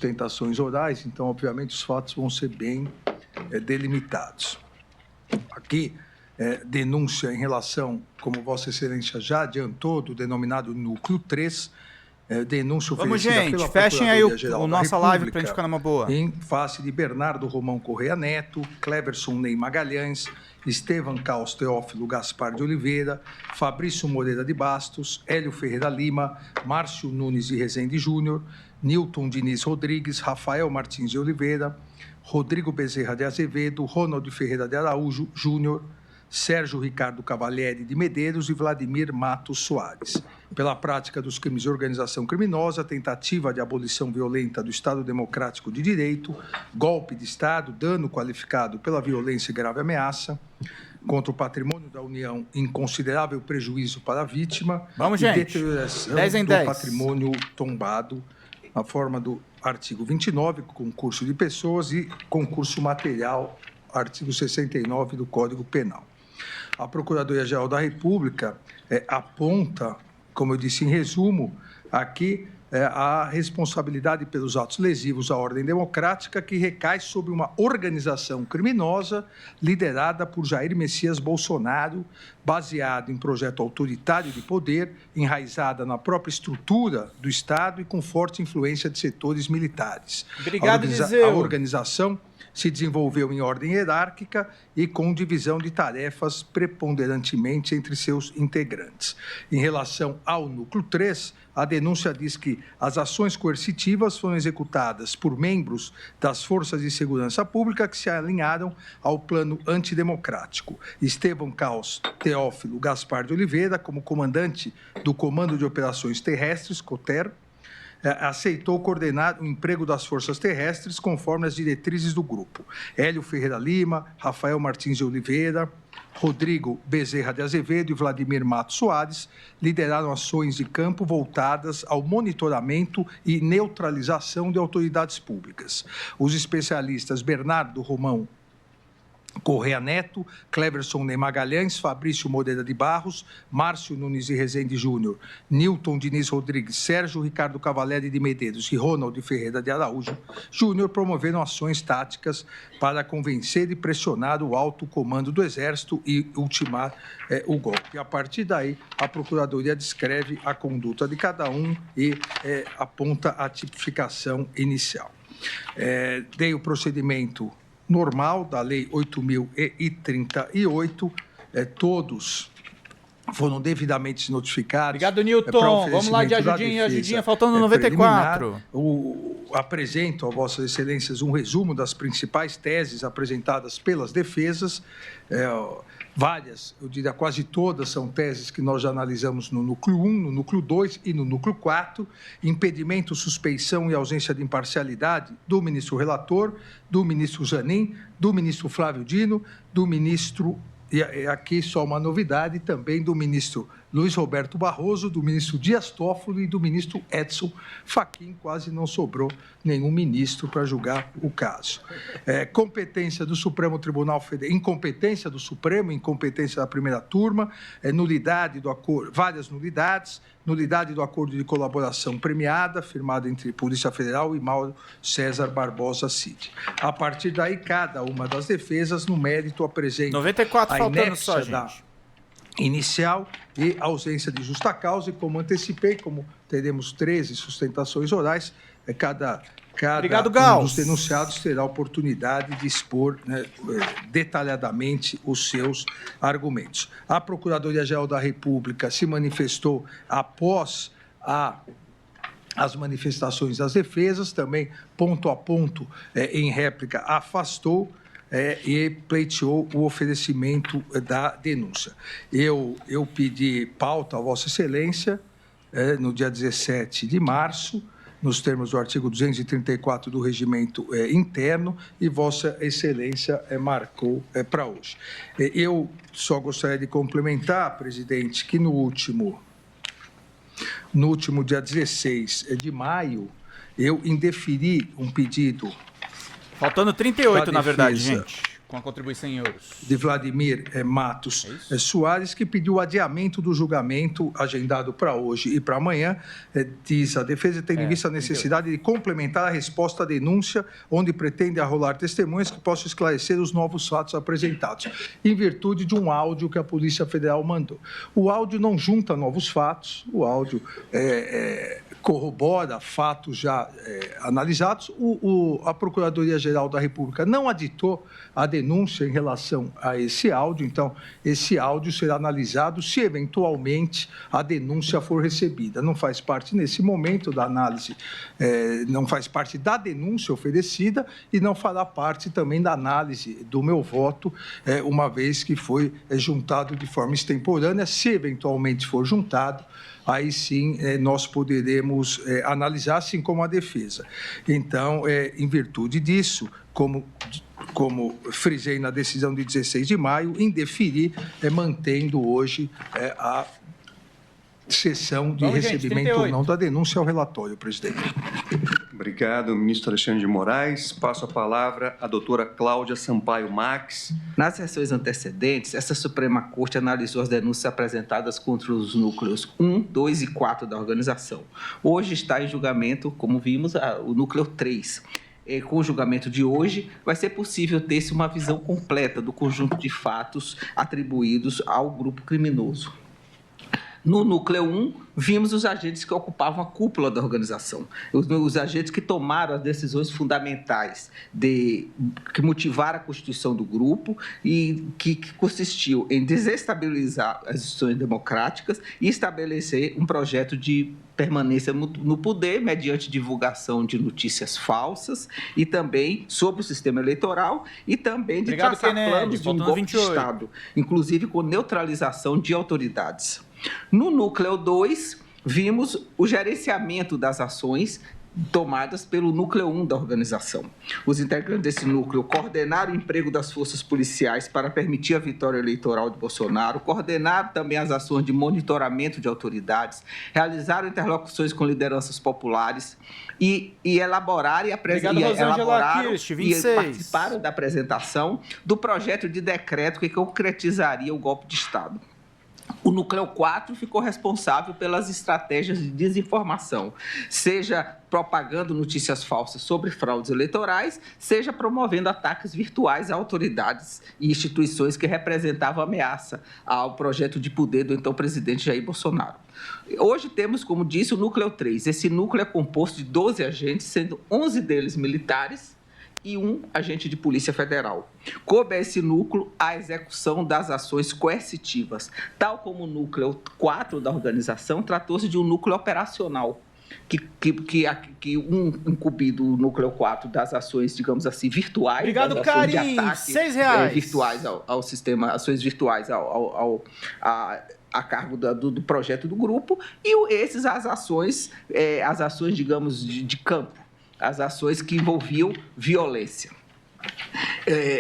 sustentações orais, então, obviamente, os fatos vão ser bem delimitados. Aqui, denúncia em relação, como Vossa Excelência já adiantou, do denominado Núcleo 3, denúncia oferecida pela fechem aí Procuradoria-Geral da nossa live para a gente ficar numa boa. em face de Bernardo Romão Correia Neto, Cleverson Ney Magalhães, Estevam Caos Teófilo Gaspar de Oliveira, Fabrício Moreira de Bastos, Hélio Ferreira Lima, Márcio Nunes de Rezende Júnior, Nilton Diniz Rodrigues, Rafael Martins de Oliveira, Rodrigo Bezerra de Azevedo, Ronald Ferreira de Araújo Júnior, Sérgio Ricardo Cavalieri de Medeiros e Vladimir Matos Soares, pela prática dos crimes de organização criminosa, tentativa de abolição violenta do Estado Democrático de Direito, golpe de Estado, dano qualificado pela violência e grave ameaça, contra o patrimônio da União em considerável prejuízo para a vítima. Vamos, e gente. Deterioração 10 em do 10. patrimônio tombado, na forma do artigo 29, concurso de pessoas, e concurso material, artigo 69 do Código Penal. A Procuradoria-Geral da República aponta, como eu disse em resumo, aqui a responsabilidade pelos atos lesivos à ordem democrática que recai sobre uma organização criminosa liderada por Jair Messias Bolsonaro, baseado em projeto autoritário de poder, enraizada na própria estrutura do Estado e com forte influência de setores militares. Obrigado, Eliseu. A organização se desenvolveu em ordem hierárquica e com divisão de tarefas preponderantemente entre seus integrantes. Em relação ao Núcleo 3, a denúncia diz que as ações coercitivas foram executadas por membros das Forças de Segurança Pública que se alinharam ao plano antidemocrático. Estevam Caos Teófilo Gaspar de Oliveira, como comandante do Comando de Operações Terrestres, COTER, aceitou coordenar o emprego das forças terrestres conforme as diretrizes do grupo. Hélio Ferreira Lima, Rafael Martins de Oliveira, Rodrigo Bezerra de Azevedo e Vladimir Matos Soares lideraram ações de campo voltadas ao monitoramento e neutralização de autoridades públicas. Os especialistas Bernardo Romão Correia Neto, Cleverson Ney Magalhães, Fabrício Moreira de Barros, Márcio Nunes de Rezende Júnior, Nilton Diniz Rodrigues, Sérgio Ricardo Cavalieri de Medeiros e Ronald Ferreira de Araújo Júnior promoveram ações táticas para convencer e pressionar o alto comando do Exército e ultimar o golpe. A partir daí, a Procuradoria descreve a conduta de cada um e aponta a tipificação inicial. Dei o procedimento normal da Lei 8.038, todos foram devidamente notificados. Obrigado, Nilton. Vamos lá de ajudinha, faltando 94. Apresento a Vossas Excelências um resumo das principais teses apresentadas pelas defesas. Várias, eu diria quase todas, são teses que nós já analisamos no Núcleo 1, no Núcleo 2 e no Núcleo 4. Impedimento, suspeição e ausência de imparcialidade do ministro relator, do ministro Zanin, do ministro Flávio Dino, do ministro, e aqui só uma novidade, também do ministro Luiz Roberto Barroso, do ministro Dias Toffoli e do ministro Edson Fachin. Quase não sobrou nenhum ministro para julgar o caso. Competência do Supremo Tribunal Federal, incompetência do Supremo, incompetência da primeira turma, nulidade do acordo, várias nulidades, nulidade do acordo de colaboração premiada, firmado entre Polícia Federal e Mauro César Barbosa Cid. A partir daí, cada uma das defesas, no mérito, apresenta 94 a faltando só, inépcia da gente. Inicial e ausência de justa causa, e como antecipei, como teremos 13 sustentações orais, cada Obrigado, um Gauss. dos denunciados terá a oportunidade de expor detalhadamente os seus argumentos. A Procuradoria-Geral da República se manifestou após as manifestações das defesas, também ponto a ponto, em réplica, afastou e pleiteou o oferecimento da denúncia. Eu pedi pauta a Vossa Excelência no dia 17 de março, nos termos do artigo 234 do Regimento Interno, e Vossa Excelência marcou para hoje. Eu só gostaria de complementar, presidente, que no último dia 16 de maio, eu indeferi um pedido... Faltando 38, na verdade, gente. com a contribuição em euros. De Vladimir Matos Soares, que pediu o adiamento do julgamento agendado para hoje e para amanhã. Diz a defesa tendo em vista a necessidade de complementar a resposta à denúncia, onde pretende arrolar testemunhas que possam esclarecer os novos fatos apresentados, em virtude de um áudio que a Polícia Federal mandou. O áudio não junta novos fatos, o áudio corrobora fatos já analisados. A Procuradoria-Geral da República não aditou a denúncia em relação a esse áudio, então esse áudio será analisado se eventualmente a denúncia for recebida. Não faz parte nesse momento da análise, não faz parte da denúncia oferecida e não fará parte também da análise do meu voto, uma vez que foi juntado de forma extemporânea. Se eventualmente for juntado, aí sim nós poderemos analisar, assim como a defesa. Então, em virtude disso, como frisei na decisão de 16 de maio, indeferir, mantendo hoje a sessão de recebimento ou não da denúncia ao relatório, presidente. Obrigado, ministro Alexandre de Moraes. Passo a palavra à doutora Cláudia Sampaio Max. Nas sessões antecedentes, essa Suprema Corte analisou as denúncias apresentadas contra os núcleos 1, 2 e 4 da organização. Hoje está em julgamento, como vimos, o núcleo 3. Com o julgamento de hoje, vai ser possível ter-se uma visão completa do conjunto de fatos atribuídos ao grupo criminoso. No núcleo 1, vimos os agentes que ocupavam a cúpula da organização, os agentes que tomaram as decisões fundamentais que motivaram a constituição do grupo e que consistiu em desestabilizar as instituições democráticas e estabelecer um projeto de permanência no poder mediante divulgação de notícias falsas e também sobre o sistema eleitoral e também de traçar planos de um golpe de Estado, inclusive com neutralização de autoridades. No núcleo 2, vimos o gerenciamento das ações tomadas pelo núcleo 1 da organização. Os integrantes desse núcleo coordenaram o emprego das forças policiais para permitir a vitória eleitoral de Bolsonaro, coordenaram também as ações de monitoramento de autoridades, realizaram interlocuções com lideranças populares e elaboraram e participaram da apresentação do projeto de decreto que concretizaria o golpe de Estado. O núcleo 4 ficou responsável pelas estratégias de desinformação, seja propagando notícias falsas sobre fraudes eleitorais, seja promovendo ataques virtuais a autoridades e instituições que representavam ameaça ao projeto de poder do então presidente Jair Bolsonaro. Hoje temos, como disse, o núcleo 3. Esse núcleo é composto de 12 agentes, sendo 11 deles militares e um agente de Polícia Federal. Coube a esse núcleo a execução das ações coercitivas. Tal como o núcleo 4 da organização, tratou-se de um núcleo operacional, que incumbido o núcleo 4 das ações, digamos assim, virtuais. Obrigado, Karim. R$6. Virtuais ao sistema, ações virtuais a cargo do projeto do grupo, e as ações, digamos, de campo, as ações que envolviam violência.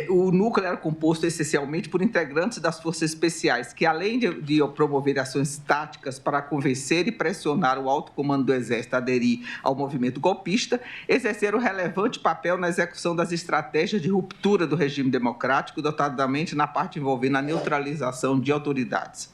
O núcleo era composto essencialmente por integrantes das forças especiais que, além de promover ações táticas para convencer e pressionar o alto comando do Exército a aderir ao movimento golpista, exerceram relevante papel na execução das estratégias de ruptura do regime democrático, notadamente na parte envolvendo a neutralização de autoridades.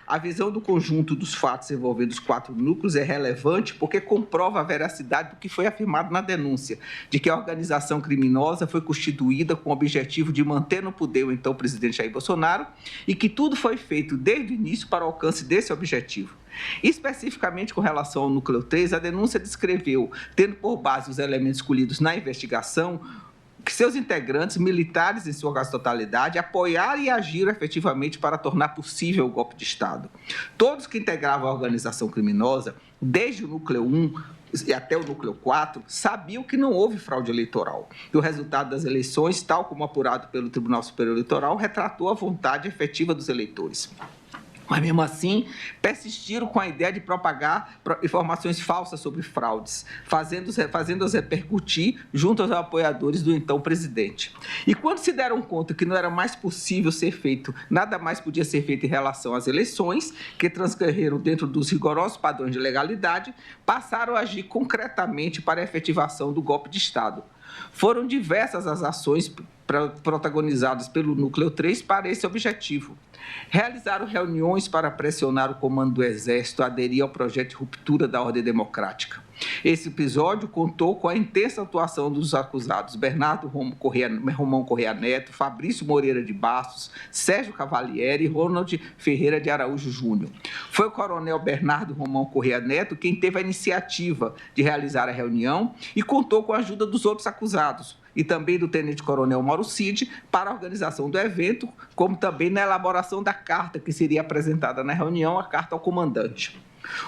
A visão do conjunto dos fatos envolvendo os 4 núcleos é relevante porque comprova a veracidade do que foi afirmado na denúncia, de que a organização criminosa foi constituída com o objetivo de manter no poder o então presidente Jair Bolsonaro e que tudo foi feito desde o início para o alcance desse objetivo. Especificamente com relação ao núcleo 3, a denúncia descreveu, tendo por base os elementos escolhidos na investigação, que seus integrantes, militares em sua quase totalidade, apoiaram e agiram efetivamente para tornar possível o golpe de Estado. Todos que integravam a organização criminosa, desde o núcleo 1 e até o núcleo 4, sabiam que não houve fraude eleitoral. E o resultado das eleições, tal como apurado pelo Tribunal Superior Eleitoral, retratou a vontade efetiva dos eleitores. Mas, mesmo assim, persistiram com a ideia de propagar informações falsas sobre fraudes, fazendo-as repercutir junto aos apoiadores do então presidente. E quando se deram conta que não era mais possível ser feito, nada mais podia ser feito em relação às eleições, que transcorreram dentro dos rigorosos padrões de legalidade, passaram a agir concretamente para a efetivação do golpe de Estado. Foram diversas as ações protagonizadas pelo Núcleo 3 para esse objetivo. Realizaram reuniões para pressionar o comando do Exército a aderir ao projeto de ruptura da ordem democrática. Esse episódio contou com a intensa atuação dos acusados Bernardo Romão Correia Neto, Fabrício Moreira de Bastos, Sérgio Cavalieri e Ronald Ferreira de Araújo Júnior. Foi o coronel Bernardo Romão Correia Neto quem teve a iniciativa de realizar a reunião e contou com a ajuda dos outros acusados, e também do tenente-coronel Mauro Cid, para a organização do evento, como também na elaboração da carta que seria apresentada na reunião, a carta ao comandante.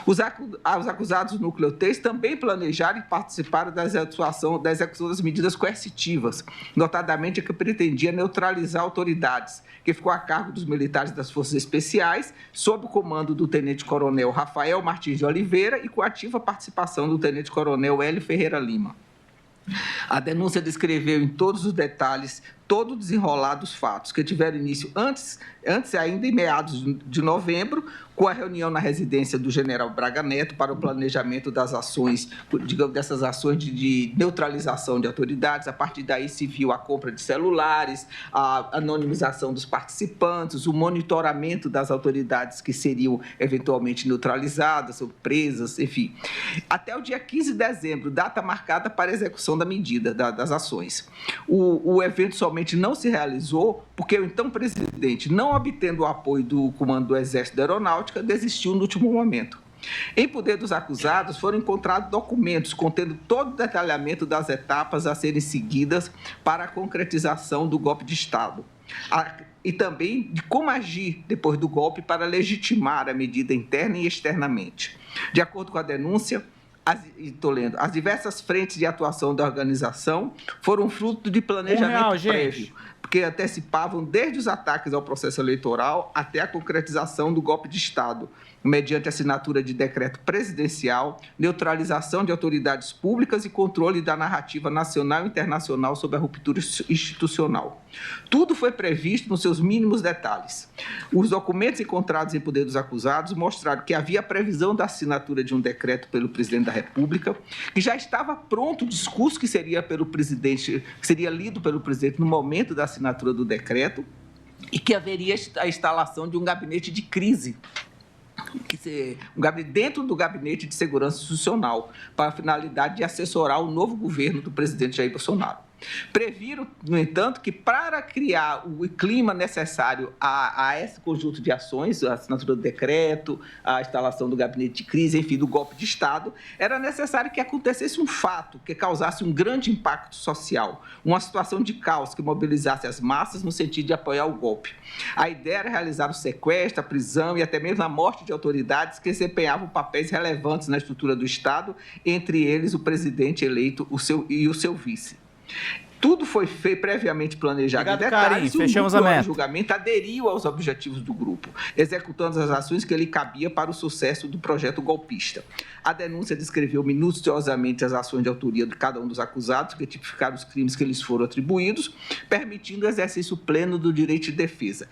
Os acusados do Núcleo 3 também planejaram e participaram da execução das medidas coercitivas, notadamente a que pretendia neutralizar autoridades, que ficou a cargo dos militares das Forças Especiais, sob o comando do tenente-coronel Rafael Martins de Oliveira e com a ativa participação do tenente-coronel Hélio Ferreira Lima. A denúncia descreveu em todos os detalhes todo o desenrolar dos fatos, que tiveram início antes ainda em meados de novembro, com a reunião na residência do general Braga Neto para o planejamento das ações, digamos, dessas ações de neutralização de autoridades. A partir daí se viu a compra de celulares, a anonimização dos participantes, o monitoramento das autoridades que seriam eventualmente neutralizadas ou presas, enfim. Até o dia 15 de dezembro, data marcada para a execução da medida, das ações. O evento somente não se realizou porque o então presidente, não obtendo o apoio do comando do Exército da Aeronáutica, desistiu no último momento. Em poder dos acusados foram encontrados documentos contendo todo o detalhamento das etapas a serem seguidas para a concretização do golpe de Estado. E também de como agir depois do golpe para legitimar a medida interna e externamente. De acordo com a denúncia, as diversas frentes de atuação da organização foram fruto de planejamento prévio, porque antecipavam desde os ataques ao processo eleitoral até a concretização do golpe de Estado, mediante assinatura de decreto presidencial, neutralização de autoridades públicas e controle da narrativa nacional e internacional sobre a ruptura institucional. Tudo foi previsto nos seus mínimos detalhes. Os documentos encontrados em poder dos acusados mostraram que havia previsão da assinatura de um decreto pelo presidente da República, que já estava pronto o discurso que seria lido pelo presidente no momento da assinatura do decreto, e que haveria a instalação de um gabinete de crise, dentro do Gabinete de Segurança Institucional, para a finalidade de assessorar o novo governo do presidente Jair Bolsonaro. Previram, no entanto, que para criar o clima necessário a esse conjunto de ações, a assinatura do decreto, a instalação do gabinete de crise, enfim, do golpe de Estado, era necessário que acontecesse um fato que causasse um grande impacto social, uma situação de caos que mobilizasse as massas no sentido de apoiar o golpe. A ideia era realizar o sequestro, a prisão e até mesmo a morte de autoridades que desempenhavam papéis relevantes na estrutura do Estado, entre eles o presidente eleito e o seu vice. Tudo foi previamente planejado em detalhes e o núcleo de julgamento aderiu aos objetivos do grupo, executando as ações que lhe cabia para o sucesso do projeto golpista. A denúncia descreveu minuciosamente as ações de autoria de cada um dos acusados, que tipificaram os crimes que lhes foram atribuídos, permitindo o exercício pleno do direito de defesa.